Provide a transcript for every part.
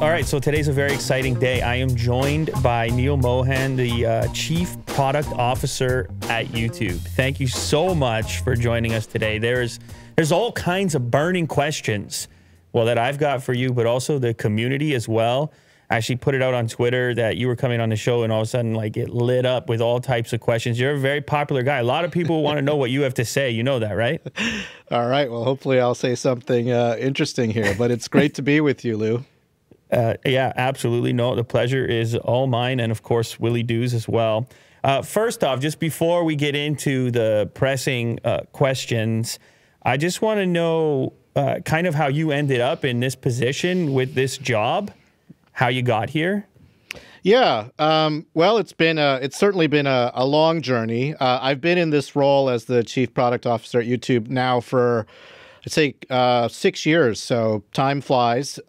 All right, so today's a very exciting day. I am joined by Neil Mohan, the Chief Product Officer at YouTube. Thank you so much for joining us today. There's all kinds of burning questions, well, that I've got for you, but also the community as well. I actually put it out on Twitter that you were coming on the show, and all of a sudden, like, it lit up with all types of questions. You're a very popular guy. A lot of people want to know what you have to say. You know that, right? All right. Well, hopefully I'll say something interesting here, but it's great to be with you, Lou. Yeah, absolutely. No, the pleasure is all mine, and of course, Willie Doo's as well. First off, just before we get into the pressing questions, I just want to know kind of how you ended up in this position with this job, how you got here. Yeah. Well, it's certainly been a long journey. I've been in this role as the Chief Product Officer at YouTube now for, I'd say, 6 years. So time flies.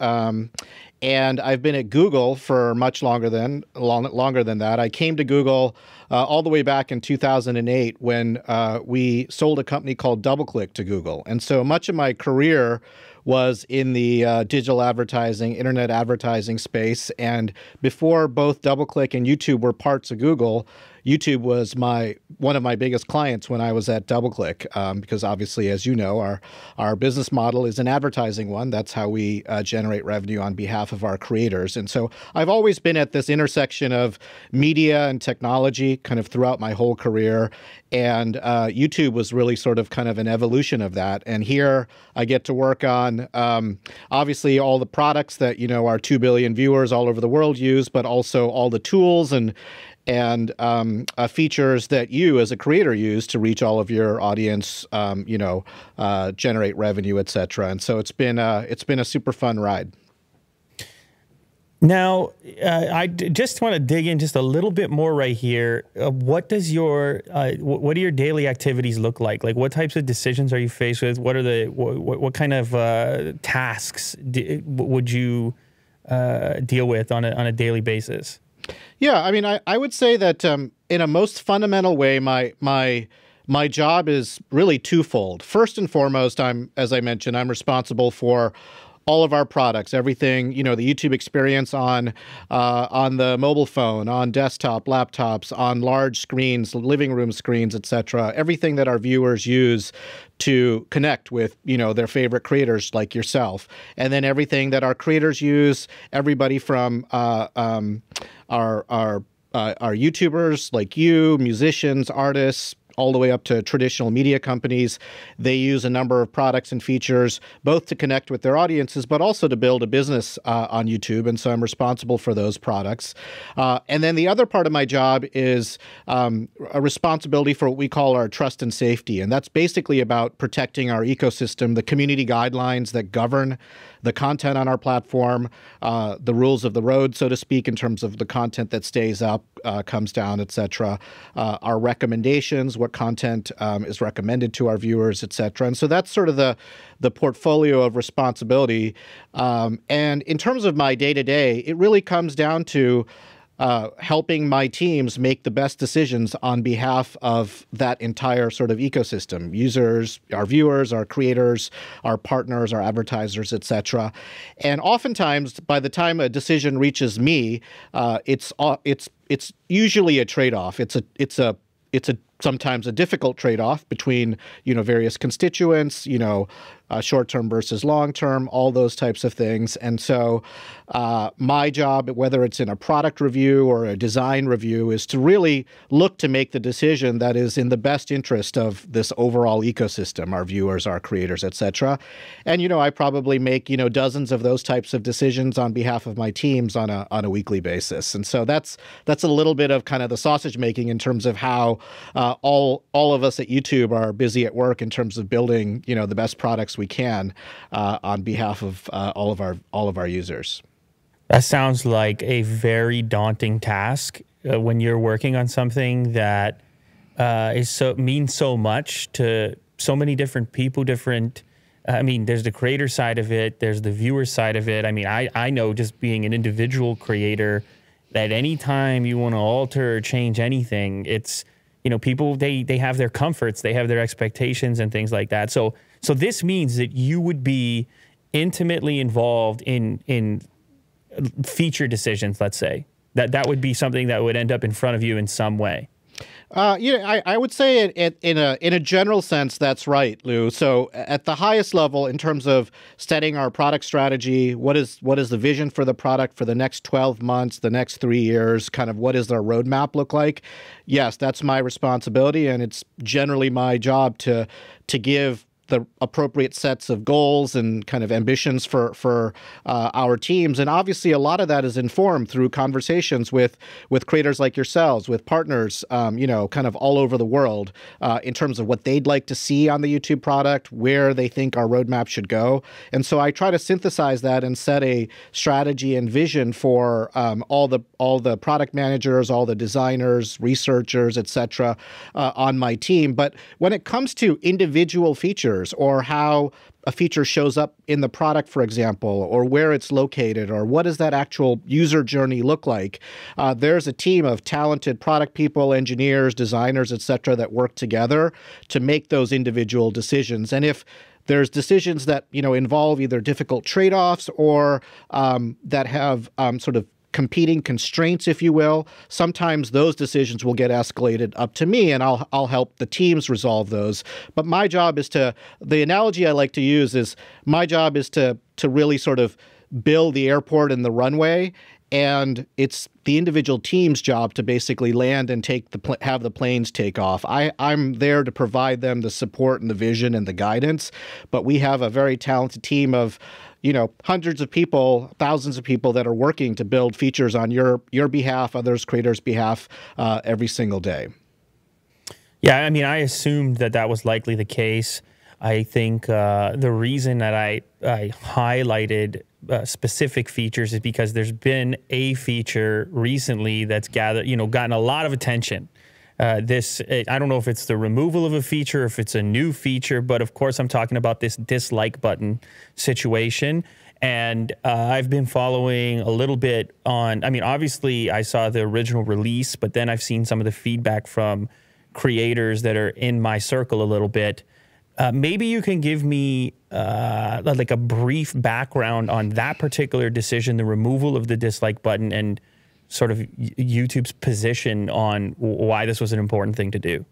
And I've been at Google for much longer than that. I came to Google all the way back in 2008 when we sold a company called DoubleClick to Google. And so much of my career was in the digital advertising, internet advertising space. And before both DoubleClick and YouTube were parts of Google, YouTube was one of my biggest clients when I was at DoubleClick, because obviously, as you know, our business model is an advertising one. That's how we generate revenue on behalf of our creators. And so I've always been at this intersection of media and technology kind of throughout my whole career. And YouTube was really sort of kind of an evolution of that. And here I get to work on, obviously, all the products that, our 2 billion viewers all over the world use, but also all the tools and features that you as a creator use to reach all of your audience, generate revenue, et cetera. And so it's been a super fun ride. Now, I just want to dig in just a little bit more right here. What do your daily activities look like? Like, what types of decisions are you faced with? What kind of tasks would you deal with on a daily basis? Yeah, I mean, I would say that in a most fundamental way, my job is really twofold. First and foremost, as I mentioned, I'm responsible for all of our products, everything, the YouTube experience on the mobile phone, on desktop, laptops, on large screens, living room screens, et cetera, everything that our viewers use to connect with, their favorite creators like yourself. And then everything that our creators use, everybody from our YouTubers like you, musicians, artists, all the way up to traditional media companies. They use a number of products and features, both to connect with their audiences, but also to build a business on YouTube. And so I'm responsible for those products. And then the other part of my job is a responsibility for what we call our trust and safety. And that's basically about protecting our ecosystem, the community guidelines that govern the content on our platform, the rules of the road, so to speak, in terms of the content that stays up, comes down, et cetera, our recommendations, what content is recommended to our viewers, et cetera. And so that's sort of the portfolio of responsibility. And in terms of my day-to-day, it really comes down to helping my teams make the best decisions on behalf of that entire sort of ecosystem, users, our viewers, our creators, our partners, our advertisers, et cetera. And oftentimes, by the time a decision reaches me, it's usually a trade-off. It's sometimes a difficult trade-off between, various constituents, short-term versus long-term, all those types of things. And so my job, whether it's in a product review or a design review, is to really look to make the decision that is in the best interest of this overall ecosystem, our viewers, our creators, et cetera. And, I probably make, dozens of those types of decisions on behalf of my teams on a weekly basis. And so that's a little bit of kind of the sausage making in terms of how all of us at YouTube are busy at work in terms of building, the best products we can on behalf of all of our users. That sounds like a very daunting task when you're working on something that means so much to so many different people. There's the creator side of it, there's the viewer side of it. I mean, I know just being an individual creator that anytime you want to alter or change anything, it's people they have their comforts, they have their expectations and things like that. So this means that you would be intimately involved in feature decisions, let's say, that would be something that would end up in front of you in some way. I would say in a general sense, that's right, Lou. So at the highest level, in terms of setting our product strategy, what is the vision for the product for the next 12 months, the next 3 years, kind of what does our roadmap look like? Yes, that's my responsibility, and it's generally my job to give the appropriate sets of goals and kind of ambitions for our teams. And obviously, a lot of that is informed through conversations with creators like yourselves, with partners, kind of all over the world in terms of what they'd like to see on the YouTube product, where they think our roadmap should go. And so I try to synthesize that and set a strategy and vision for all the product managers, all the designers, researchers, et cetera, on my team. But when it comes to individual features, or how a feature shows up in the product, for example, or where it's located, or what does that actual user journey look like, there's a team of talented product people, engineers, designers, et cetera, that work together to make those individual decisions. And if there's decisions that involve either difficult trade-offs or that have sort of competing constraints, if you will, sometimes those decisions will get escalated up to me, and I'll help the teams resolve those. But my job is the analogy I like to use is my job is to really sort of build the airport and the runway, and it's the individual team's job to basically land and have the planes take off. I'm there to provide them the support and the vision and the guidance, but we have a very talented team of hundreds of people, thousands of people that are working to build features on your behalf, others' creators' behalf every single day. Yeah, I mean, I assumed that was likely the case. I think the reason that I highlighted specific features is because there's been a feature recently that's gotten a lot of attention. I don't know if it's the removal of a feature, if it's a new feature, but of course I'm talking about this dislike button situation. And I've been following a little bit on, I mean, obviously I saw the original release, but then I've seen some of the feedback from creators that are in my circle a little bit. Maybe you can give me like a brief background on that particular decision, the removal of the dislike button, and sort of YouTube's position on why this was an important thing to do.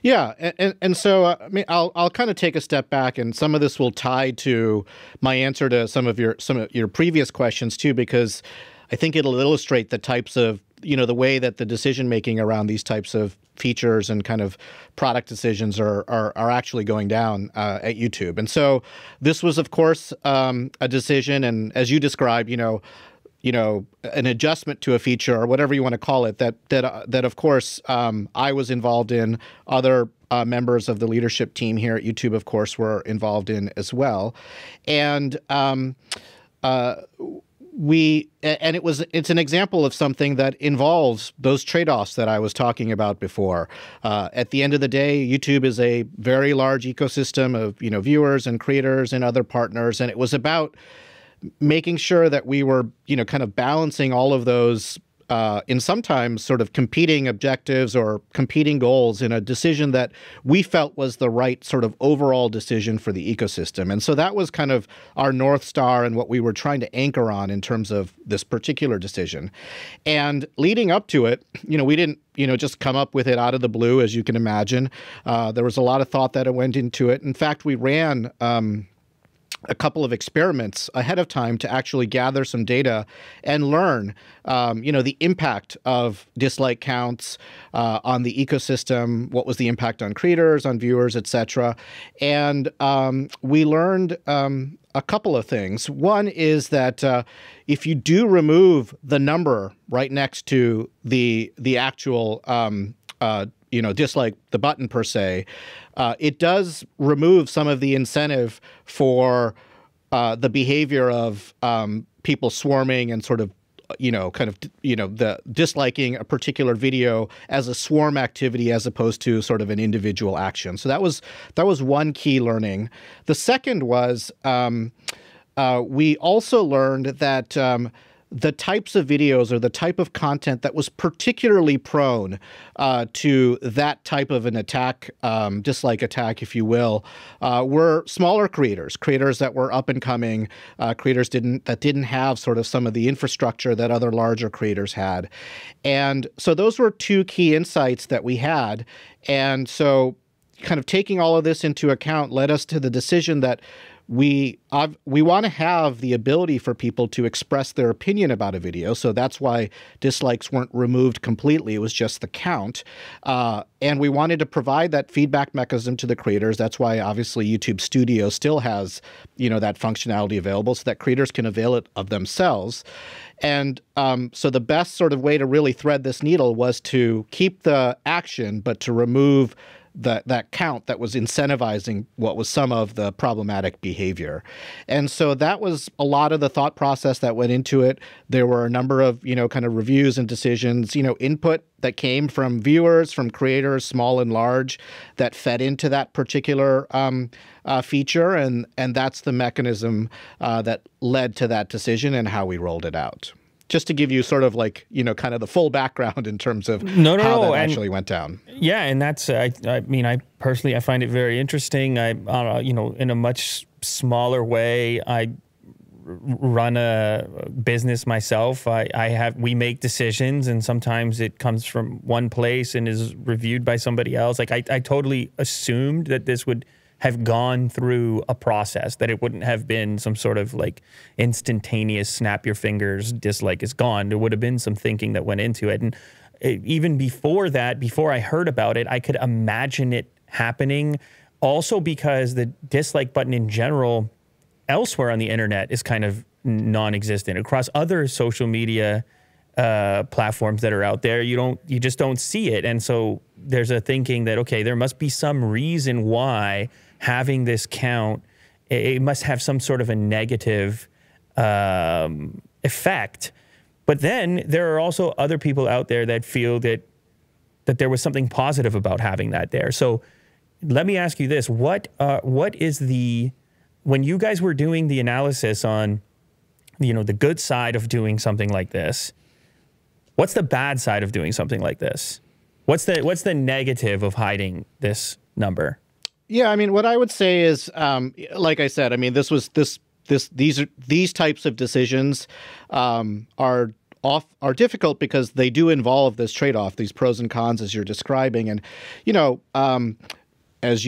Yeah, and so I mean, I'll kind of take a step back, and some of this will tie to my answer to some of your previous questions too, because I think it'll illustrate the types of the way that the decision making around these types of features and kind of product decisions are actually going down at YouTube. And so this was, of course, a decision, and as you described, an adjustment to a feature or whatever you want to call it, that of course I was involved in. Other members of the leadership team here at YouTube, of course, were involved in as well, and it's an example of something that involves those trade-offs that I was talking about before. At the end of the day, YouTube is a very large ecosystem of viewers and creators and other partners, and it was about making sure that we were, kind of balancing all of those in sometimes sort of competing objectives or competing goals in a decision that we felt was the right sort of overall decision for the ecosystem. And so that was kind of our North Star and what we were trying to anchor on in terms of this particular decision. And leading up to it, we didn't, just come up with it out of the blue, as you can imagine. There was a lot of thought that went into it. In fact, we ran a couple of experiments ahead of time to actually gather some data and learn, the impact of dislike counts on the ecosystem. What was the impact on creators, on viewers, et cetera. And we learned a couple of things. One is that if you do remove the number right next to the actual dislike the button per se, it does remove some of the incentive for the behavior of people swarming and sort of, the disliking a particular video as a swarm activity as opposed to sort of an individual action. So that was one key learning. The second was we also learned that the types of videos or the type of content that was particularly prone to that type of an attack, dislike attack, if you will, were smaller creators that were up and coming, creators that didn't have sort of some of the infrastructure that other larger creators had. And so those were two key insights that we had. And so kind of taking all of this into account led us to the decision that we want to have the ability for people to express their opinion about a video. So that's why dislikes weren't removed completely. It was just the count. And we wanted to provide that feedback mechanism to the creators. That's why obviously YouTube Studio still has, that functionality available so that creators can avail it of themselves. And so the best sort of way to really thread this needle was to keep the action, but to remove that count that was incentivizing what was some of the problematic behavior. And so that was a lot of the thought process that went into it. There were a number of, kind of reviews and decisions, input that came from viewers, from creators, small and large, that fed into that particular feature. And that's the mechanism that led to that decision and how we rolled it out. Just to give you sort of like, kind of the full background in terms of how that actually went down. Yeah, and that's, I personally, I find it very interesting. In a much smaller way, I run a business myself. We make decisions, and sometimes it comes from one place and is reviewed by somebody else. Like I totally assumed that this would have gone through a process, that it wouldn't have been some sort of like instantaneous snap your fingers, dislike is gone. There would have been some thinking that went into it. And even before that, before I heard about it, I could imagine it happening also because the dislike button in general elsewhere on the internet is kind of non-existent. Across other social media platforms that are out there, you just don't see it. And so there's a thinking that, okay, there must be some reason why having this count, it must have some sort of a negative effect. But then there are also other people out there that feel that there was something positive about having that there. So let me ask you this: what is when you guys were doing the analysis on, the good side of doing something like this, what's the bad side of doing something like this? What's the negative of hiding this number? Yeah, what I would say is, like I said, these types of decisions are difficult because they do involve this trade-off, these pros and cons as you're describing, and as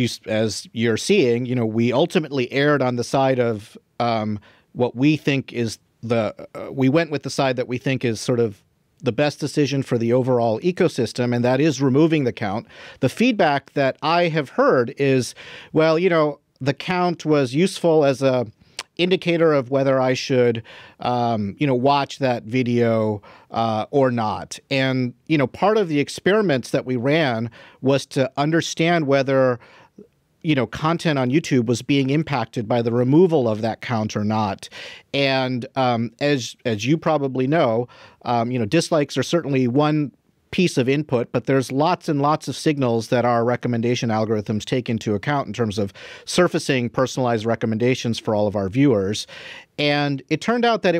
you're seeing, we ultimately erred on the side of what we think is we went with the side that we think is sort of the best decision for the overall ecosystem, and that is removing the count. The feedback that I have heard is, well, the count was useful as a indicator of whether I should, watch that video or not. And, part of the experiments that we ran was to understand whether content on YouTube was being impacted by the removal of that count or not. And as you probably know, dislikes are certainly one piece of input, but there's lots and lots of signals that our recommendation algorithms take into account in terms of surfacing personalized recommendations for all of our viewers. And it turned out that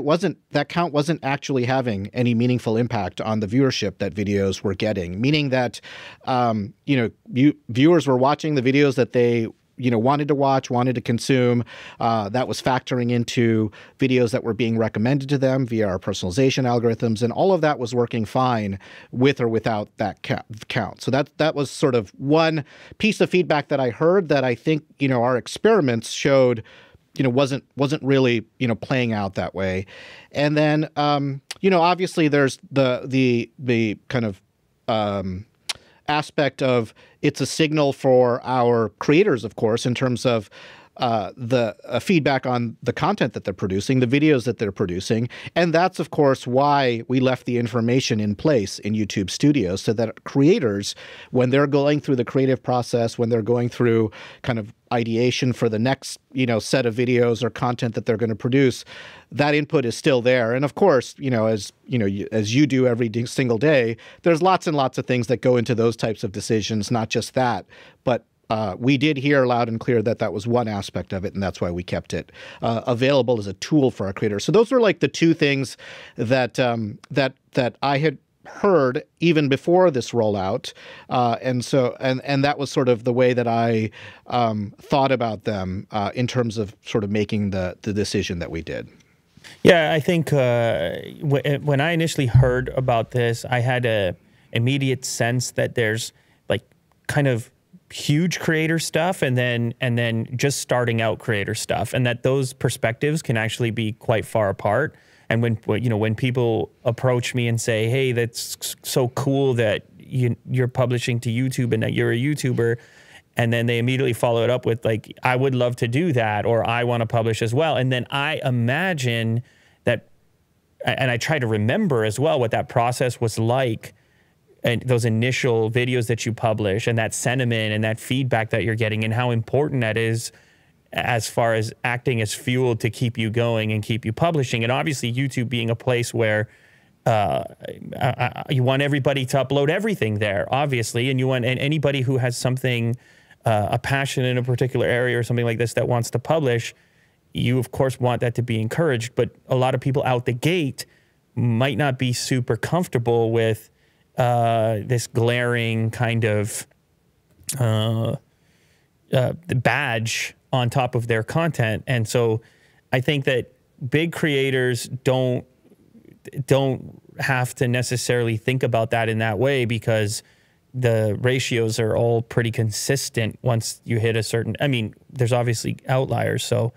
that count wasn't actually having any meaningful impact on the viewership that videos were getting, meaning that, viewers were watching the videos that they wanted to watch, wanted to consume. That was factoring into videos that were being recommended to them via our personalization algorithms, and all of that was working fine with or without that count. So that was sort of one piece of feedback that I heard that I think our experiments showed wasn't really playing out that way. And then obviously there's the kind of aspect of it's a signal for our creators, of course, in terms of the feedback on the content that they're producing, the videos that they're producing. And that's, of course, why we left the information in place in YouTube Studio, so that creators, when they're going through the creative process, when they're going through kind of ideation for the next, set of videos or content that they're going to produce, that input is still there. And of course, as you do every single day, there's lots and lots of things that go into those types of decisions, not just that, but we did hear loud and clear that that was one aspect of it, and that's why we kept it available as a tool for our creators. So those were like the two things that that I had heard even before this rollout, and that was sort of the way that I thought about them in terms of sort of making the decision that we did. Yeah, I think when I initially heard about this, I had a immediate sense that there's like kind of huge creator stuff and then just starting out creator stuff, and that those perspectives can actually be quite far apart. And when people approach me and say, "Hey, that's so cool that you're publishing to YouTube and that you're a YouTuber," and then they immediately follow it up with like, "I would love to do that," or "I want to publish as well," and then I imagine that, and I try to remember as well what that process was like, and those initial videos that you publish, and that sentiment and that feedback that you're getting, and how important that is as far as acting as fuel to keep you going and keep you publishing. And obviously YouTube being a place where you want everybody to upload everything there, obviously, and you want anybody who has something, a passion in a particular area or something like this that wants to publish, you of course want that to be encouraged. But a lot of people out the gate might not be super comfortable with this glaring kind of the badge on top of their content. And so I think that big creators don't have to necessarily think about that in that way, because the ratios are all pretty consistent once you hit a certain, I mean, there's obviously outliers. So,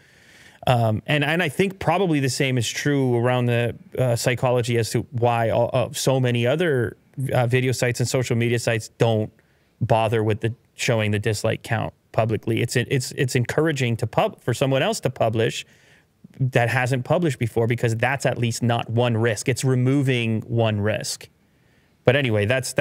and I think probably the same is true around the psychology as to why so many other video sites and social media sites don't bother with showing the dislike count publicly. It's encouraging for someone else to publish that hasn't published before, because that's at least not one risk. It's removing one risk. But anyway, that's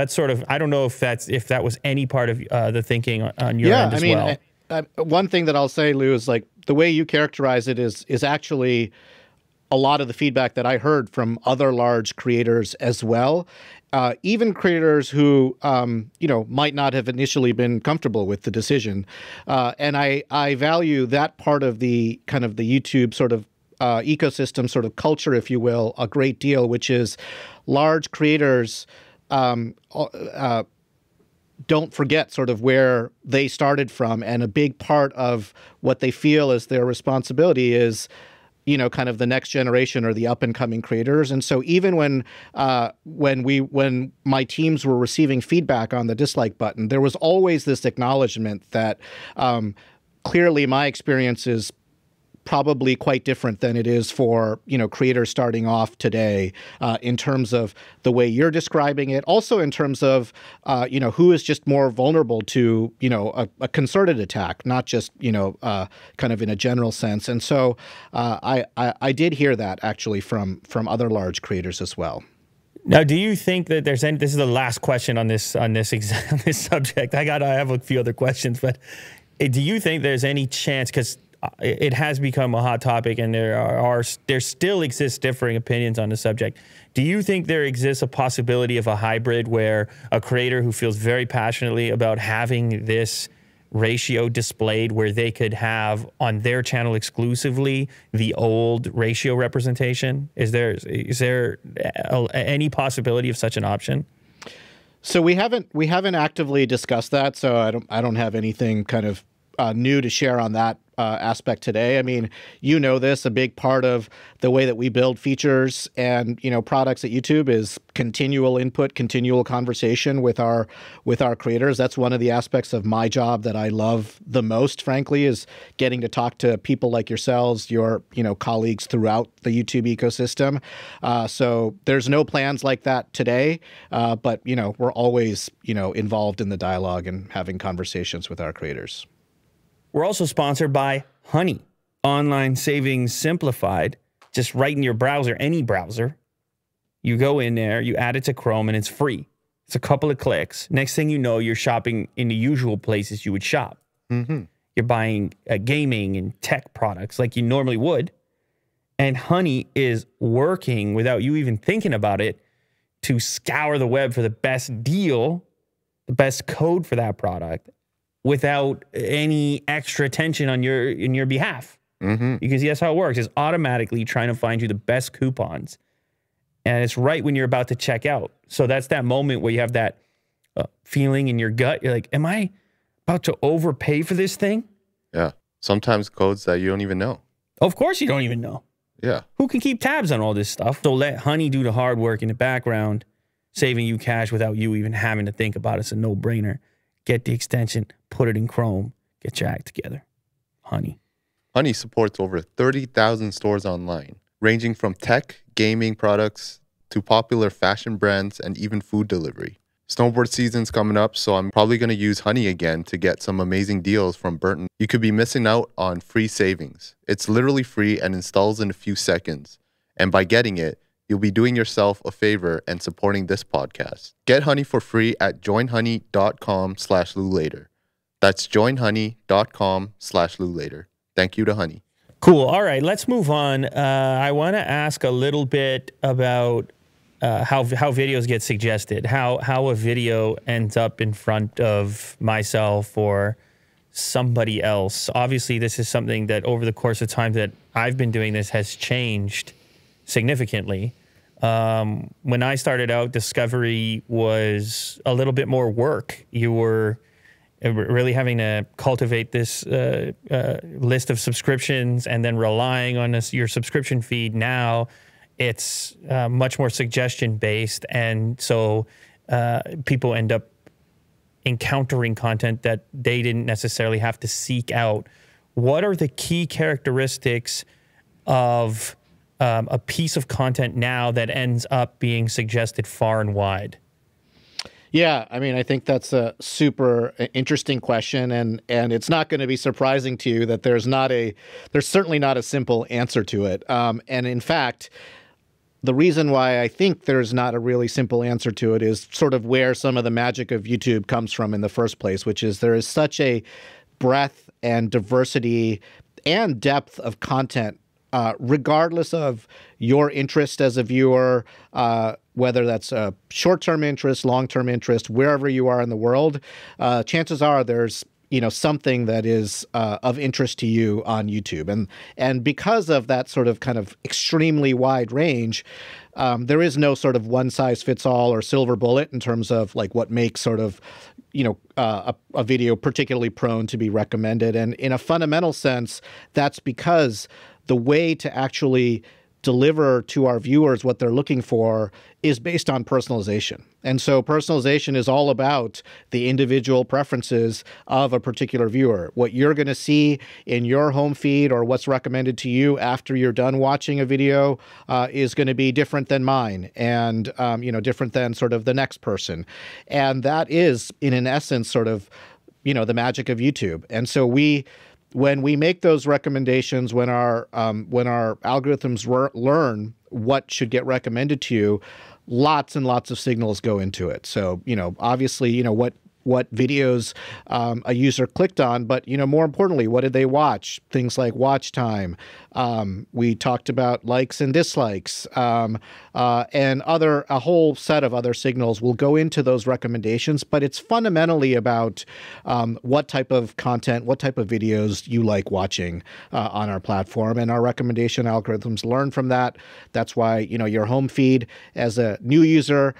sort of, I don't know if that was any part of the thinking on your end as well. Yeah, I mean, one thing that I'll say, Lou, is like the way you characterize it is actually a lot of the feedback that I heard from other large creators as well. Even creators who, might not have initially been comfortable with the decision. And I value that part of the kind of the YouTube sort of ecosystem, sort of culture, if you will, a great deal, which is large creators don't forget sort of where they started from. And a big part of what they feel is their responsibility is, kind of the next generation or the up and coming creators. And so even when my teams were receiving feedback on the dislike button, there was always this acknowledgement that clearly my experience is probably quite different than it is for, creators starting off today, in terms of the way you're describing it. Also in terms of, who is just more vulnerable to, a concerted attack, not just, kind of in a general sense. And so I did hear that actually from other large creators as well. Now, do you think that there's any, this is the last question on this subject. I have a few other questions, but do you think there's any chance, because it has become a hot topic and there still exist differing opinions on the subject. Do you think there exists a possibility of a hybrid where a creator who feels very passionately about having this ratio displayed, where they could have on their channel exclusively the old ratio representation? Is there any possibility of such an option? So we haven't actively discussed that. So I don't have anything kind of new to share on that aspect today. I mean, this, a big part of the way that we build features and, products at YouTube is continual input, continual conversation with our creators. That's one of the aspects of my job that I love the most, frankly, is getting to talk to people like yourselves, your, colleagues throughout the YouTube ecosystem. So there's no plans like that today, but, we're always, involved in the dialogue and having conversations with our creators. We're also sponsored by Honey, online savings simplified. Just right in your browser, any browser. You go in there, you add it to Chrome, and it's free. It's a couple of clicks. Next thing you know, you're shopping in the usual places you would shop. Mm-hmm. You're buying gaming and tech products like you normally would. And Honey is working without you even thinking about it to scour the web for the best deal, the best code for that product, without any extra attention on in your behalf. Because that's how it works. It's automatically trying to find you the best coupons. And it's right when you're about to check out. So that's that moment where you have that feeling in your gut. You're like, am I about to overpay for this thing? Yeah. Sometimes codes that you don't even know. Of course you don't even know. Yeah. Who can keep tabs on all this stuff? So let Honey do the hard work in the background, saving you cash without you even having to think about it. It's a no-brainer. Get the extension, put it in Chrome, get your act together. Honey. Honey supports over 30,000 stores online, ranging from tech, gaming products, to popular fashion brands and even food delivery. Snowboard season's coming up, so I'm probably going to use Honey again to get some amazing deals from Burton. You could be missing out on free savings. It's literally free and installs in a few seconds. And by getting it, you'll be doing yourself a favor and supporting this podcast. Get Honey for free at joinhoney.com/LouLater. That's joinhoney.com/LouLater. Thank you to Honey. Cool. All right, let's move on. I want to ask a little bit about how videos get suggested, how a video ends up in front of myself or somebody else. Obviously, this is something that over the course of time that I've been doing this has changed significantly. When I started out, discovery was a little bit more work. You were really having to cultivate this list of subscriptions and then relying on your subscription feed. Now it's much more suggestion-based, and so people end up encountering content that they didn't necessarily have to seek out. What are the key characteristics of a piece of content now that ends up being suggested far and wide? Yeah, I mean, I think that's a super interesting question, and it's not going to be surprising to you that there's certainly not a simple answer to it. And in fact, the reason why I think there's not a really simple answer to it is sort of where some of the magic of YouTube comes from in the first place, which is there is such a breadth and diversity and depth of content, regardless of your interest as a viewer, whether that's a short-term interest, long-term interest, wherever you are in the world, chances are there's something that is of interest to you on YouTube. And because of that sort of kind of extremely wide range, there is no sort of one-size-fits-all or silver bullet in terms of like what makes sort of a video particularly prone to be recommended. And in a fundamental sense, that's because the way to actually deliver to our viewers what they're looking for is based on personalization. And so personalization is all about the individual preferences of a particular viewer. What you're going to see in your home feed or what's recommended to you after you're done watching a video is going to be different than mine and, different than sort of the next person. And that is, in essence, sort of, the magic of YouTube. And so when we make those recommendations, when our algorithms learn what should get recommended to you, lots and lots of signals go into it. So, obviously, what videos a user clicked on, but, more importantly, what did they watch? Things like watch time. We talked about likes and dislikes, and a whole set of other signals will go into those recommendations, but it's fundamentally about what type of content, what type of videos you like watching on our platform, and our recommendation algorithms learn from that. That's why, your home feed as a new user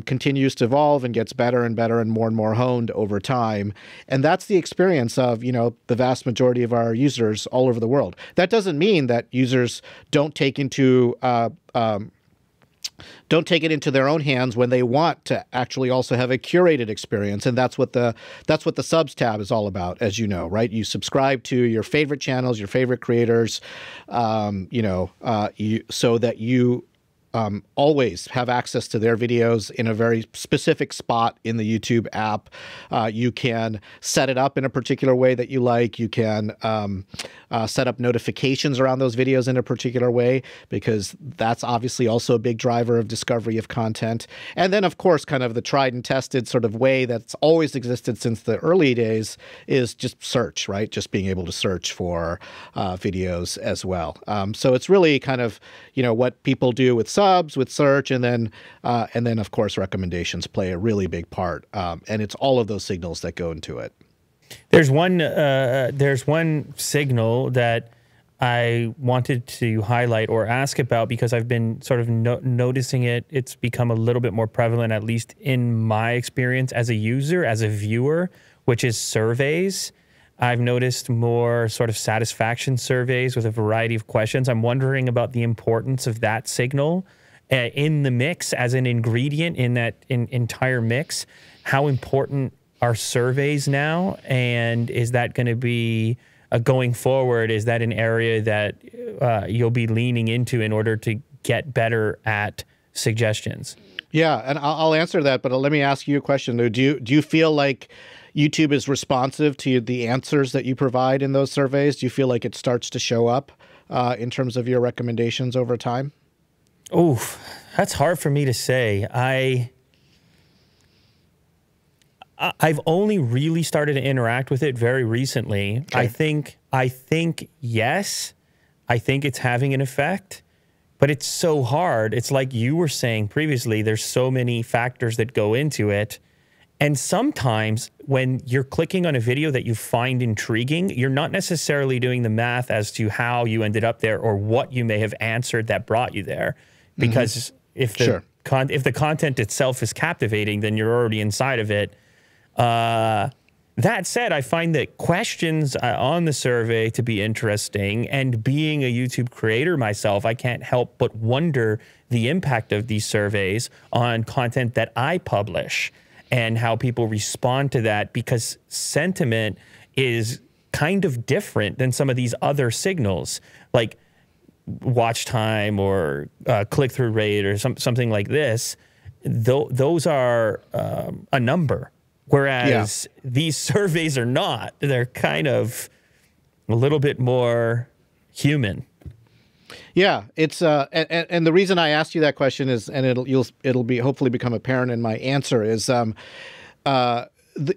continues to evolve and gets better and better and more honed over time. And that's the experience of, the vast majority of our users all over the world. That doesn't mean that users don't take it into their own hands when they want to actually also have a curated experience. And that's what the subs tab is all about, as you know, right? You subscribe to your favorite channels, your favorite creators, so that you always have access to their videos in a very specific spot in the YouTube app. You can set it up in a particular way that you like. You can set up notifications around those videos in a particular way, because that's obviously also a big driver of discovery of content. And then, of course, kind of the tried and tested sort of way that's always existed since the early days is just search, right? Just being able to search for videos as well. So it's really kind of, what people do with subs, with search, and then of course recommendations play a really big part. And it's all of those signals that go into it. There's one signal that I wanted to highlight or ask about because I've been sort of noticing it. It's become a little bit more prevalent, at least in my experience as a user, as a viewer, which is surveys. I've noticed more sort of satisfaction surveys with a variety of questions. I'm wondering about the importance of that signal in the mix as an ingredient in that entire mix. How important are surveys now? And is that going to be going forward? Is that an area that you'll be leaning into in order to get better at suggestions? Yeah, and I'll answer that, but let me ask you a question, though. Do you feel like YouTube is responsive to the answers that you provide in those surveys? Do you feel like it starts to show up in terms of your recommendations over time? Oh, that's hard for me to say. I've only really started to interact with it very recently. Okay. I think yes. I think it's having an effect, but it's so hard. It's like you were saying previously, there's so many factors that go into it. And sometimes when you're clicking on a video that you find intriguing, you're not necessarily doing the math as to how you ended up there or what you may have answered that brought you there. Because if the content itself is captivating, then you're already inside of it. That said, I find that questions on the survey to be interesting, and being a YouTube creator myself, I can't help but wonder the impact of these surveys on content that I publish and how people respond to that, because sentiment is kind of different than some of these other signals, like watch time or click-through rate or something like this. Those are a number. Whereas these surveys are not. They're kind of a little bit more human. Yeah, it's and the reason I asked you that question is, and it'll be hopefully become apparent in my answer, is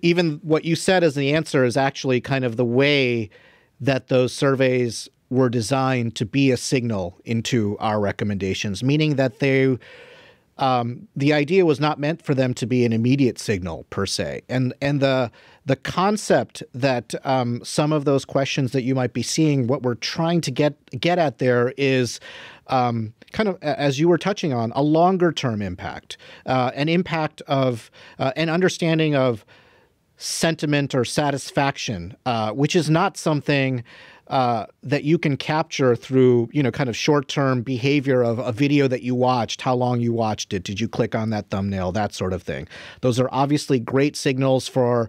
even what you said as the answer is actually kind of the way that those surveys were designed to be a signal into our recommendations, meaning that the idea was not meant for them to be an immediate signal per se, and the concept that some of those questions that you might be seeing, what we're trying to get at there is kind of, as you were touching on, a longer term impact, an impact of an understanding of sentiment or satisfaction, which is not something that you can capture through, kind of short-term behavior of a video that you watched, how long you watched it, did you click on that thumbnail, that sort of thing. Those are obviously great signals for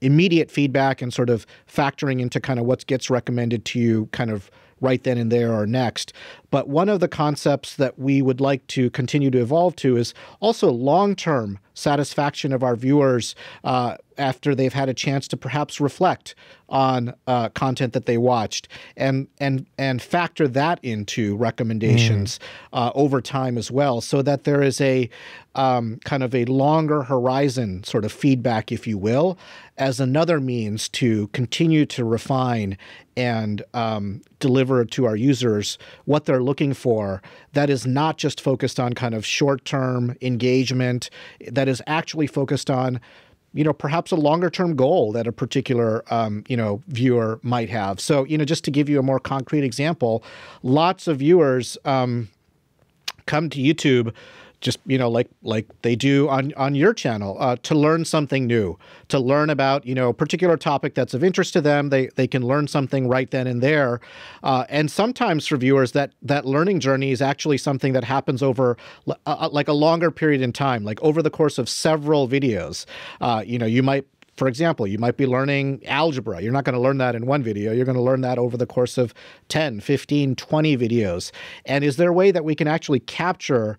immediate feedback and sort of factoring into kind of what gets recommended to you kind of right then and there or next. But one of the concepts that we would like to continue to evolve to is also long-term satisfaction of our viewers after they've had a chance to perhaps reflect on content that they watched and factor that into recommendations over time as well, so that there is a kind of a longer horizon sort of feedback, if you will, as another means to continue to refine and deliver to our users what they're looking for, that is not just focused on kind of short-term engagement, that is actually focused on perhaps a longer-term goal that a particular, viewer might have. So, just to give you a more concrete example, lots of viewers come to YouTube just, like they do on your channel, to learn something new, to learn about, a particular topic that's of interest to them. They can learn something right then and there. And sometimes for viewers, that learning journey is actually something that happens over like a longer period in time, like over the course of several videos. You might, for example, you might be learning algebra. You're not going to learn that in one video. You're going to learn that over the course of 10, 15, 20 videos. And is there a way that we can actually capture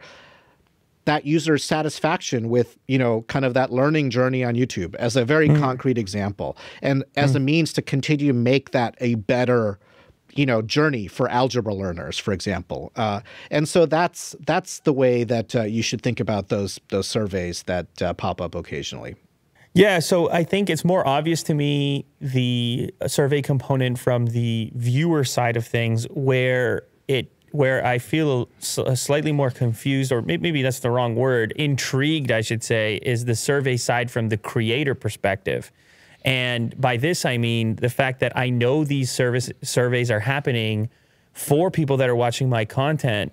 that user's satisfaction with, kind of that learning journey on YouTube as a very concrete example, and as a means to continue to make that a better, journey for algebra learners, for example. And so that's the way that you should think about those surveys that pop up occasionally. Yeah, so I think it's more obvious to me, the survey component from the viewer side of things, where I feel slightly more confused, or maybe that's the wrong word, intrigued, I should say, is the survey side from the creator perspective. And by this, I mean the fact that I know these surveys are happening for people that are watching my content,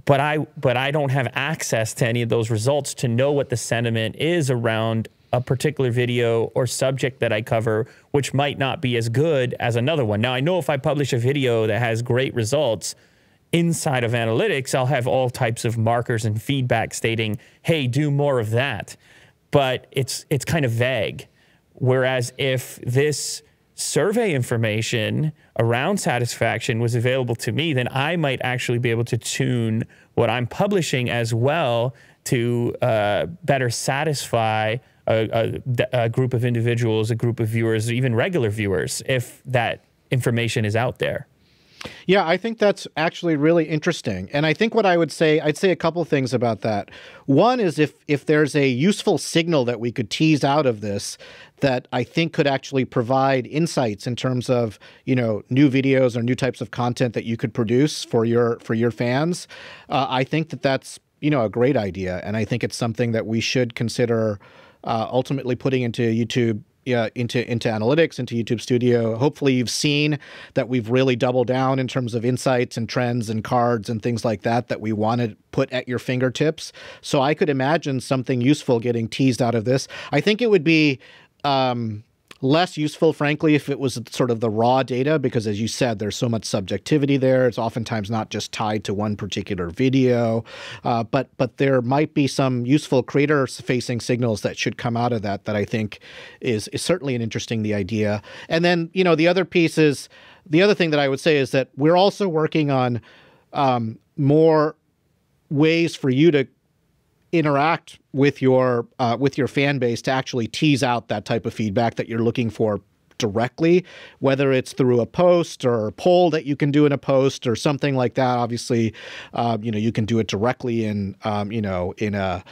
but I don't have access to any of those results to know what the sentiment is around a particular video or subject that I cover, which might not be as good as another one. Now, I know if I publish a video that has great results inside of analytics, I'll have all types of markers and feedback stating, hey, do more of that. But it's kind of vague. Whereas if this survey information around satisfaction was available to me, then I might actually be able to tune what I'm publishing as well to better satisfy a group of individuals, a group of viewers, even regular viewers, if that information is out there. Yeah, I think that's actually really interesting. And I think what I'd say a couple of things about that. One is if there's a useful signal that we could tease out of this that I think could actually provide insights in terms of, new videos or new types of content that you could produce for your fans, I think that's, a great idea. And I think it's something that we should consider ultimately putting into YouTube, into analytics, into YouTube Studio. Hopefully you've seen that we've really doubled down in terms of insights and trends and cards and things like that we want to put at your fingertips. So I could imagine something useful getting teased out of this. I think it would be less useful, frankly, if it was sort of the raw data, because as you said, there's so much subjectivity there. It's oftentimes not just tied to one particular video, but there might be some useful creator-facing signals that should come out of that I think is certainly an interesting idea. And then, the other piece is, the other thing that I would say is that we're also working on more ways for you to interact with your fan base to actually tease out that type of feedback that you're looking for directly, whether it's through a post or a poll that you can do in a post or something like that. Obviously, you can do it directly in a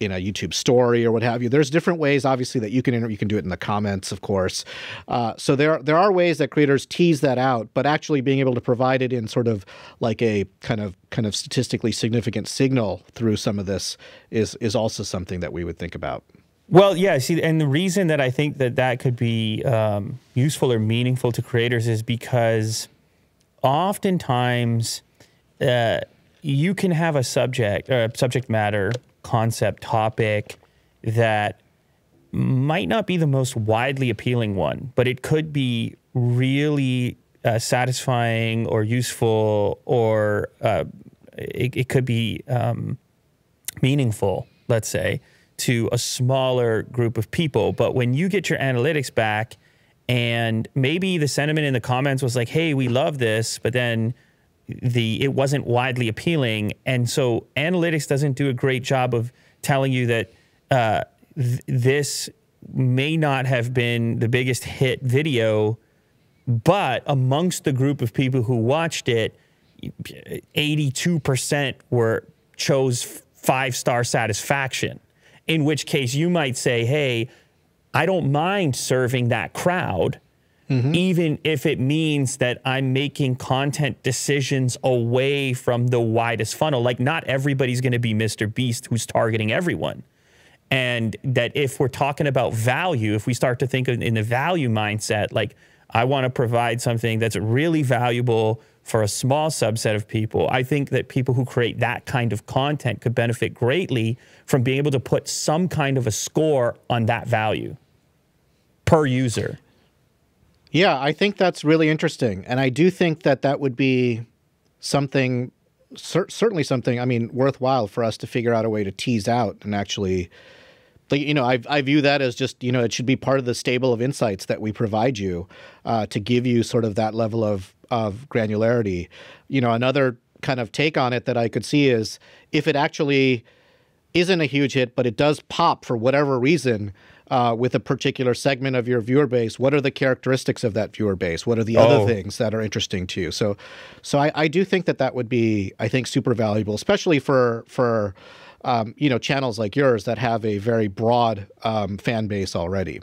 YouTube story or what have you. There's different ways, obviously, that you can do it in the comments, of course. So there are ways that creators tease that out, but actually being able to provide it in sort of like a kind of statistically significant signal through some of this is also something that we would think about. Well, yeah, see, and the reason that I think that could be useful or meaningful to creators is because oftentimes you can have a subject matter, concept, topic that might not be the most widely appealing one, but it could be really satisfying or useful, or it could be meaningful, let's say, to a smaller group of people. But when you get your analytics back and maybe the sentiment in the comments was like, hey, we love this, but then it wasn't widely appealing. And so analytics doesn't do a great job of telling you that this may not have been the biggest hit video, but amongst the group of people who watched it, 82% chose 5-star satisfaction. In which case you might say, hey, I don't mind serving that crowd, even if it means that I'm making content decisions away from the widest funnel. Like, not everybody's going to be Mr. Beast who's targeting everyone. And that if we're talking about value, if we start to think in the value mindset, like, I want to provide something that's really valuable for a small subset of people, I think that people who create that kind of content could benefit greatly from being able to put some kind of a score on that value per user. Yeah, I think that's really interesting. And I do think that would be something, certainly something, I mean, worthwhile for us to figure out a way to tease out and actually, like, I view that as just, it should be part of the stable of insights that we provide you to give you sort of that level of granularity. Another kind of take on it that I could see is if it actually isn't a huge hit, but it does pop for whatever reason with a particular segment of your viewer base, what are the characteristics of that viewer base? What are the other things that are interesting to you? So I do think that would be, I think, super valuable, especially for channels like yours that have a very broad fan base already.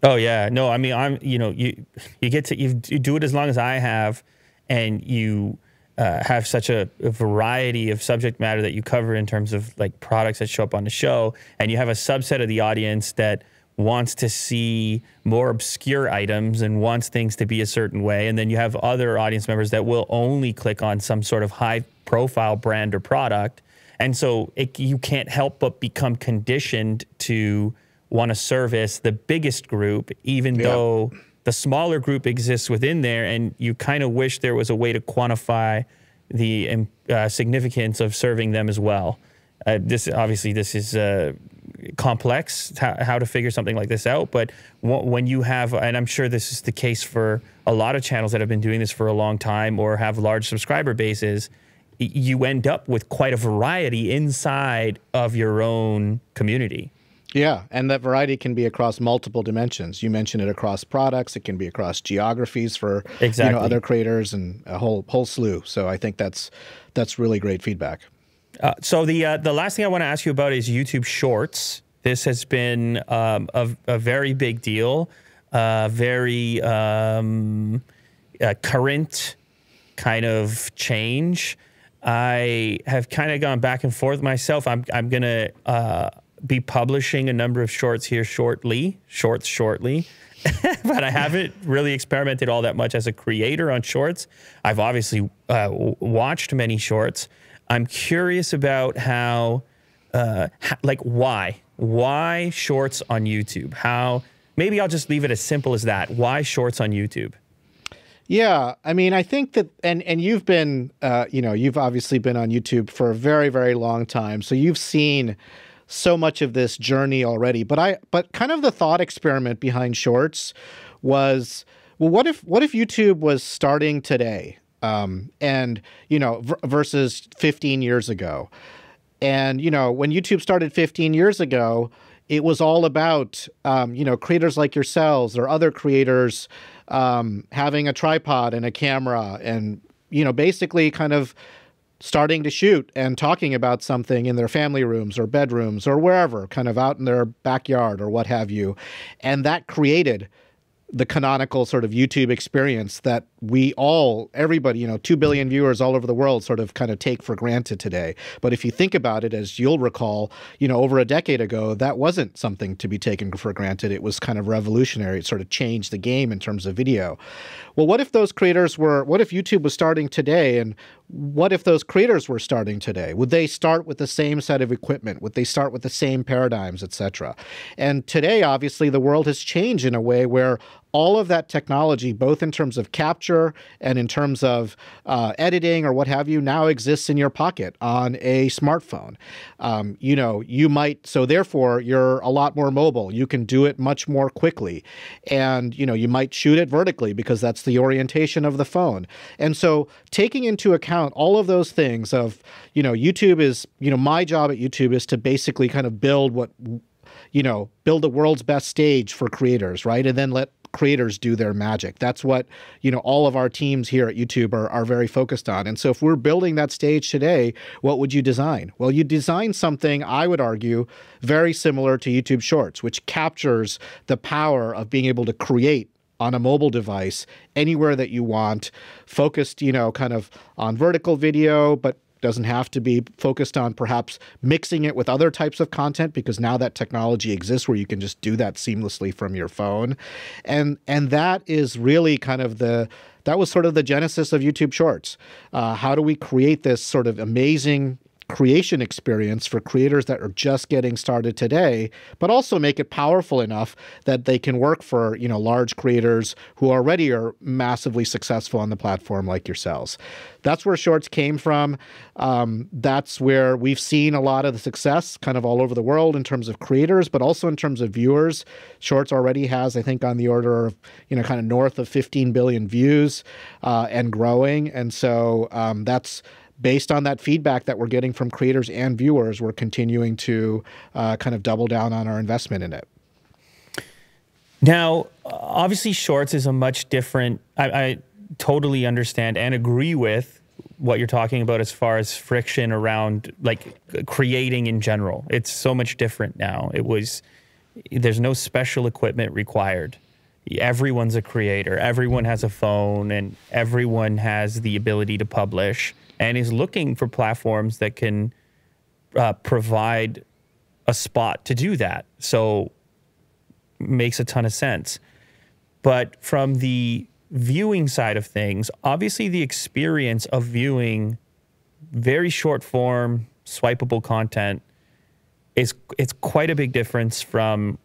Oh yeah, no, I mean, you do it as long as I have, and you have such a variety of subject matter that you cover in terms of like products that show up on the show, and you have a subset of the audience that wants to see more obscure items and wants things to be a certain way. And then you have other audience members that will only click on some sort of high profile brand or product. And so you can't help but become conditioned to want to service the biggest group, even though the smaller group exists within there. And you kind of wish there was a way to quantify the significance of serving them as well. This is complex, how to figure something like this out. But when you have, and I'm sure this is the case for a lot of channels that have been doing this for a long time or have large subscriber bases, you end up with quite a variety inside of your own community. Yeah, and that variety can be across multiple dimensions. You mentioned it across products. It can be across geographies for other creators and a whole slew. So I think that's really great feedback. So the last thing I want to ask you about is YouTube Shorts. This has been a very big deal, very current kind of change. I have kind of gone back and forth myself. I'm going to be publishing a number of shorts here shortly, but I haven't really experimented all that much as a creator on shorts. I've obviously watched many shorts. I'm curious about why shorts on YouTube? Maybe I'll just leave it as simple as that. Why shorts on YouTube? Yeah, I mean, I think that, and you've been, you've obviously been on YouTube for a very, very long time. So you've seen so much of this journey already. But kind of the thought experiment behind shorts was, well, what if YouTube was starting today, versus 15 years ago? And, when YouTube started 15 years ago, it was all about, creators like yourselves or other creators having a tripod and a camera and, basically kind of starting to shoot and talking about something in their family rooms or bedrooms or wherever, kind of out in their backyard or what have you. And that created the canonical sort of YouTube experience that everybody, 2 billion viewers all over the world sort of kind of take for granted today. But if you think about it, as you'll recall, over a decade ago, that wasn't something to be taken for granted. It was kind of revolutionary. It sort of changed the game in terms of video. Well, what if YouTube was starting today, and what if those creators were starting today? Would they start with the same set of equipment? Would they start with the same paradigms, et cetera? And today, obviously, the world has changed in a way where all of that technology, both in terms of capture and in terms of editing or what have you, now exists in your pocket on a smartphone. So therefore you're a lot more mobile. You can do it much more quickly. And, you might shoot it vertically because that's the orientation of the phone. And so taking into account all of those things of, YouTube is, my job at YouTube is to basically kind of build the world's best stage for creators, right? And then let creators do their magic. That's what, all of our teams here at YouTube are very focused on. And so if we're building that stage today, what would you design? Well, you design something, I would argue, very similar to YouTube Shorts, which captures the power of being able to create on a mobile device anywhere that you want, focused, kind of on vertical video, but doesn't have to be focused on perhaps mixing it with other types of content, because now that technology exists where you can just do that seamlessly from your phone. And that is really kind of that was sort of the genesis of YouTube Shorts. How do we create this sort of amazing creation experience for creators that are just getting started today, but also make it powerful enough that they can work for, large creators who already are massively successful on the platform like yourselves. That's where Shorts came from. That's where we've seen a lot of the success kind of all over the world in terms of creators, but also in terms of viewers. Shorts already has, I think, on the order of, kind of north of 15 billion views and growing. And so that's based on that feedback that we're getting from creators and viewers. We're continuing to kind of double down on our investment in it. Now, obviously, Shorts is a much different, I totally understand and agree with what you're talking about as far as friction around like creating in general. It's so much different now. There's no special equipment required. Everyone's a creator. Everyone has a phone and everyone has the ability to publish and is looking for platforms that can provide a spot to do that. So makes a ton of sense. But from the viewing side of things, obviously the experience of viewing very short form, swipeable content it's quite a big difference from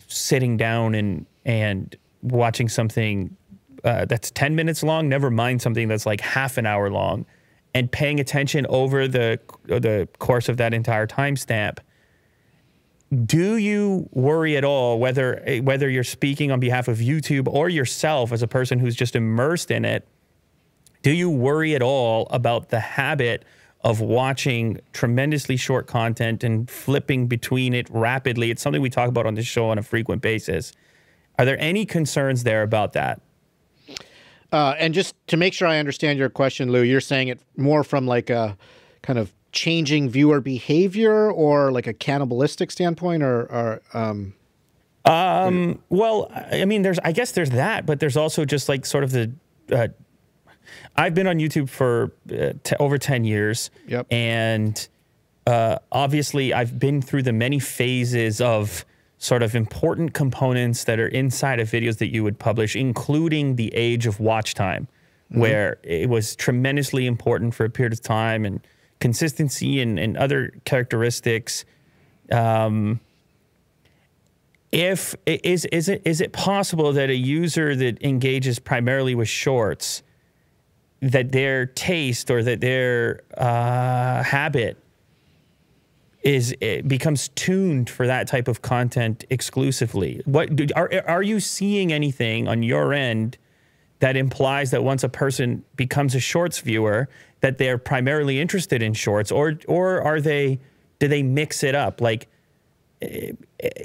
sitting down and watching something that's 10 minutes long, never mind something that's like half an hour long, and paying attention over the course of that entire timestamp. Do you worry at all, whether you're speaking on behalf of YouTube or yourself as a person who's just immersed in it, do you worry at all about the habit of watching tremendously short content and flipping between it rapidly? It's something we talk about on this show on a frequent basis. Are there any concerns there about that? And just to make sure I understand your question, Lou, you're saying it more from like a kind of changing viewer behavior or like a cannibalistic standpoint, or well, I mean, I guess there's that, but there's also just like sort of the I've been on YouTube for over 10 years. Yep. And obviously I've been through the many phases of sort of important components that are inside of videos that you would publish, including the age of watch time, where it was tremendously important for a period of time, and consistency and other characteristics. Is it possible that a user that engages primarily with shorts, that their taste or that their habit becomes tuned for that type of content exclusively? Are you seeing anything on your end that implies that once a person becomes a shorts viewer, that they're primarily interested in shorts, or do they mix it up? Like,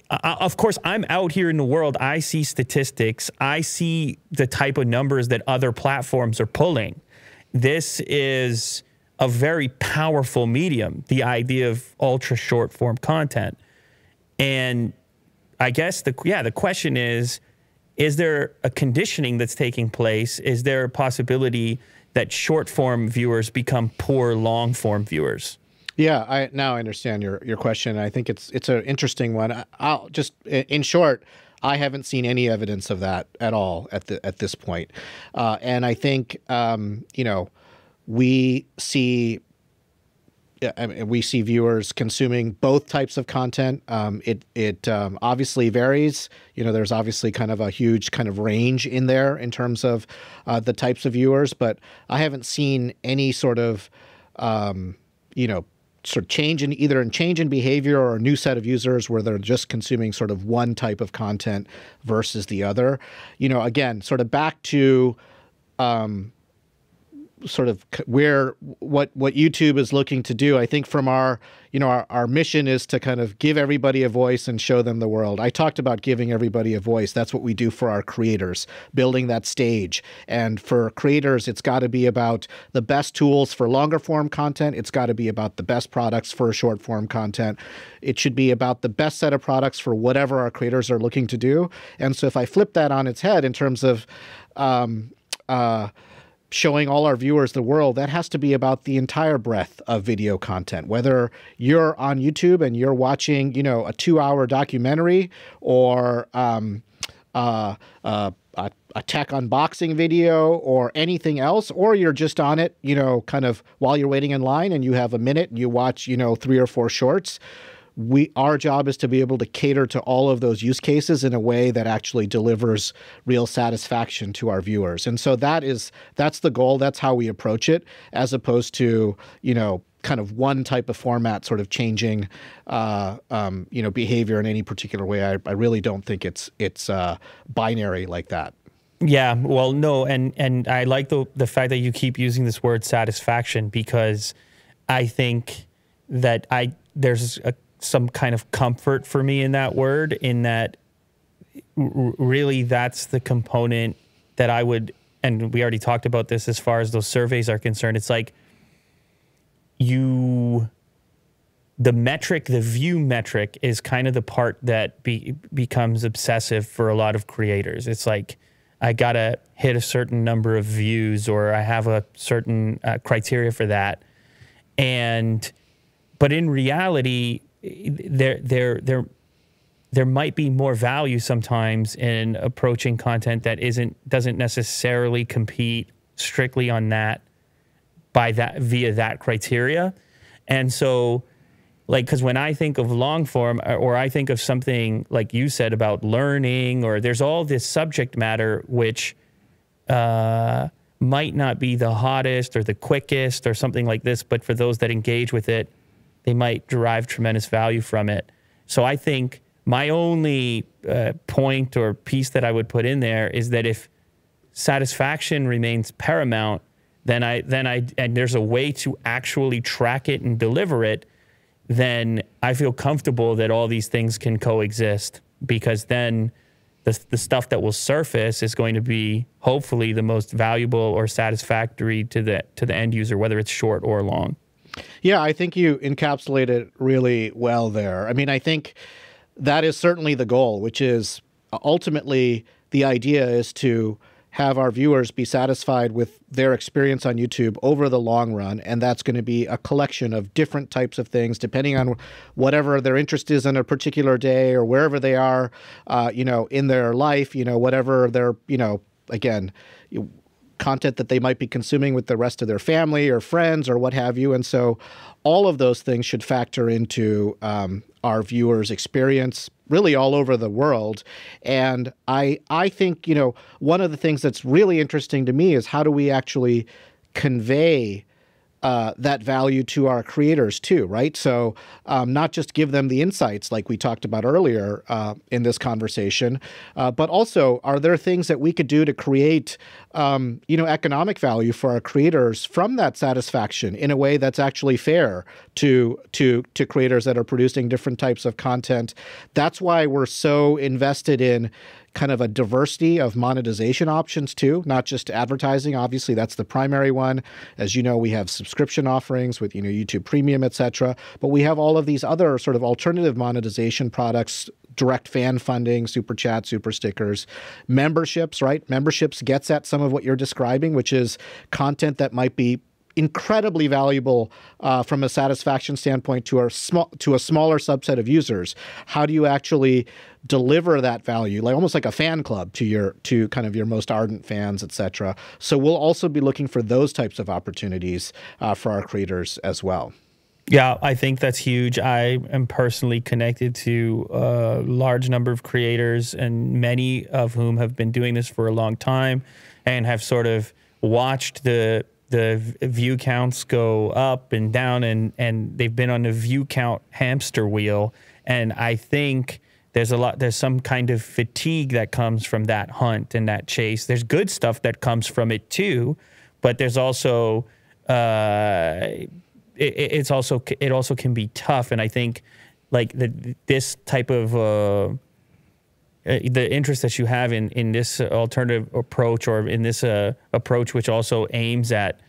of course, I'm out here in the world. I see statistics. I see the type of numbers that other platforms are pulling. This is a very powerful medium, the idea of ultra short form content. And I guess the question is there a conditioning that's taking place? Is there a possibility that short form viewers become poor long form viewers? Yeah, now I understand your question. I think it's an interesting one. I'll just, in short, I haven't seen any evidence of that at all at this point. And I think we see viewers consuming both types of content. It obviously varies. There's obviously kind of a huge kind of range in there in terms of the types of viewers, but I haven't seen any sort of sort of change in behavior or a new set of users where they're just consuming sort of one type of content versus the other. Again, sort of back to sort of what YouTube is looking to do. I think from our mission is to kind of give everybody a voice and show them the world. I talked about giving everybody a voice. That's what we do for our creators, building that stage. And for creators, it's got to be about the best tools for longer form content. It's got to be about the best products for short form content. It should be about the best set of products for whatever our creators are looking to do. And so if I flip that on its head in terms of showing all our viewers the world, that has to be about the entire breadth of video content. Whether you're on YouTube and you're watching, a 2-hour documentary or a tech unboxing video or anything else, or you're just on it, kind of while you're waiting in line and you have a minute and you watch, 3 or 4 shorts. Our job is to be able to cater to all of those use cases in a way that actually delivers real satisfaction to our viewers. And so that's the goal. That's how we approach it, as opposed to, kind of one type of format sort of changing, behavior in any particular way. I really don't think it's binary like that. Yeah, well, no. And I like the fact that you keep using this word satisfaction, because I think that there's some kind of comfort for me in that word, in that really that's the component that I would, and we already talked about this as far as those surveys are concerned. It's like the view metric is kind of the part that becomes obsessive for a lot of creators. It's like, I gotta hit a certain number of views, or I have a certain criteria for that. But in reality, there might be more value sometimes in approaching content that doesn't necessarily compete strictly on that via that criteria. And so, like, because when I think of long form, or I think of something like you said about learning, or there's all this subject matter which might not be the hottest or the quickest or something like this, but for those that engage with it, they might derive tremendous value from it. So I think my only point or piece that I would put in there is that if satisfaction remains paramount, then and there's a way to actually track it and deliver it, then I feel comfortable that all these things can coexist, because then the stuff that will surface is going to be hopefully the most valuable or satisfactory to the end user, whether it's short or long. Yeah, I think you encapsulate it really well there. I mean, I think that is certainly the goal, which is ultimately the idea is to have our viewers be satisfied with their experience on YouTube over the long run. And that's going to be a collection of different types of things, depending on whatever their interest is on a particular day or wherever they are, in their life, whatever their, again, content that they might be consuming with the rest of their family or friends or what have you. And so all of those things should factor into our viewers' experience really all over the world. And I think, one of the things that's really interesting to me is how do we actually convey that value to our creators too, right? So not just give them the insights like we talked about earlier in this conversation, but also are there things that we could do to create, economic value for our creators from that satisfaction in a way that's actually fair to creators that are producing different types of content. That's why we're so invested in kind of a diversity of monetization options too, not just advertising. Obviously, that's the primary one. As you know, we have subscription offerings with, YouTube Premium, et cetera. But we have all of these other sort of alternative monetization products, direct fan funding, super chat, super stickers, memberships, right? Memberships gets at some of what you're describing, which is content that might be incredibly valuable from a satisfaction standpoint to a smaller subset of users. How do you actually deliver that value, like almost like a fan club to kind of your most ardent fans, et cetera? So we'll also be looking for those types of opportunities for our creators as well. Yeah, I think that's huge. I am personally connected to a large number of creators, and many of whom have been doing this for a long time and have sort of watched the view counts go up and down, and they've been on the view count hamster wheel. And I think there's some kind of fatigue that comes from that hunt and that chase. There's good stuff that comes from it too, but there's also it also can be tough. And I think like this type of the interest that you have in this alternative approach, or in this approach which also aims at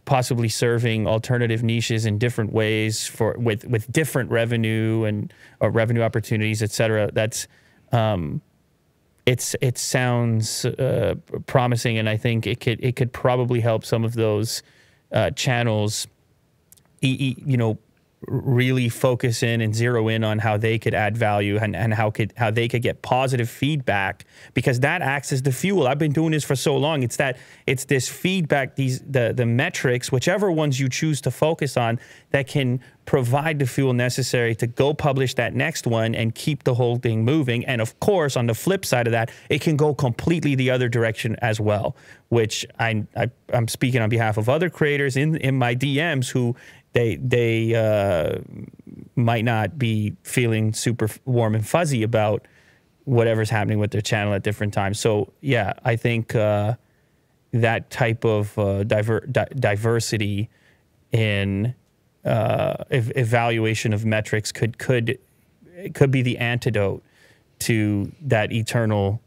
possibly serving alternative niches in different ways with different revenue and revenue opportunities, et cetera. That's it sounds promising, and I think it could probably help some of those channels, really focus in and zero in on how they could add value and how they could get positive feedback, because that acts as the fuel. I've been doing this for so long. It's this feedback, the metrics, whichever ones you choose to focus on, that can provide the fuel necessary to go publish that next one and keep the whole thing moving. And of course, on the flip side of that, it can go completely the other direction as well, which I'm speaking on behalf of other creators in my DMs who they might not be feeling super warm and fuzzy about whatever's happening with their channel at different times. So yeah, I think that type of diversity in evaluation of metrics could be the antidote to that eternal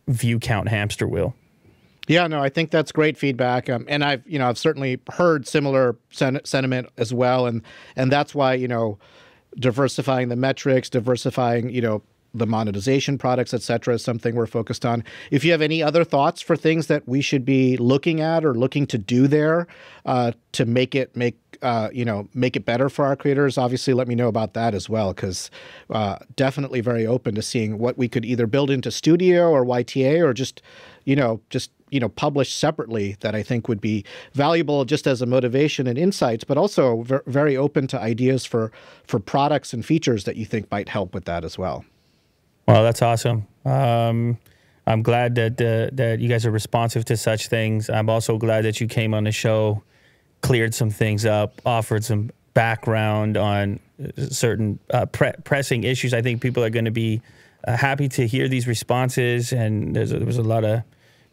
view count hamster wheel. Yeah, no, I think that's great feedback, and I've certainly heard similar sentiment as well, and that's why diversifying the metrics, diversifying the monetization products, et cetera, is something we're focused on. If you have any other thoughts for things that we should be looking at or looking to do there to make make it better for our creators, obviously let me know about that as well, because definitely very open to seeing what we could either build into Studio or YTA, or just publish separately, that I think would be valuable just as a motivation and insights, but also very open to ideas for products and features that you think might help with that as well. Well, that's awesome. I'm glad that you guys are responsive to such things. I'm also glad that you came on the show, cleared some things up, offered some background on certain pressing issues. I think people are going to be happy to hear these responses, and there was a lot of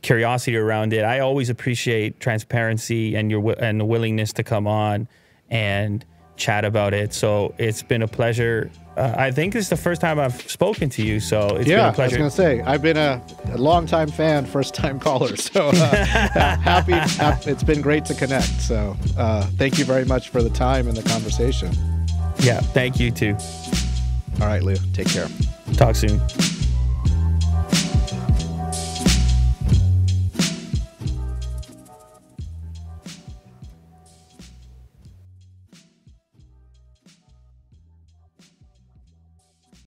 curiosity around it. I always appreciate transparency and the willingness to come on and chat about it. So it's been a pleasure. I think this is the first time I've spoken to you, so it's been a pleasure. I was going to say, I've been a long-time fan, first-time caller, so happy. It's been great to connect. So thank you very much for the time and the conversation. Yeah, thank you too. All right, Lou, take care. Talk soon.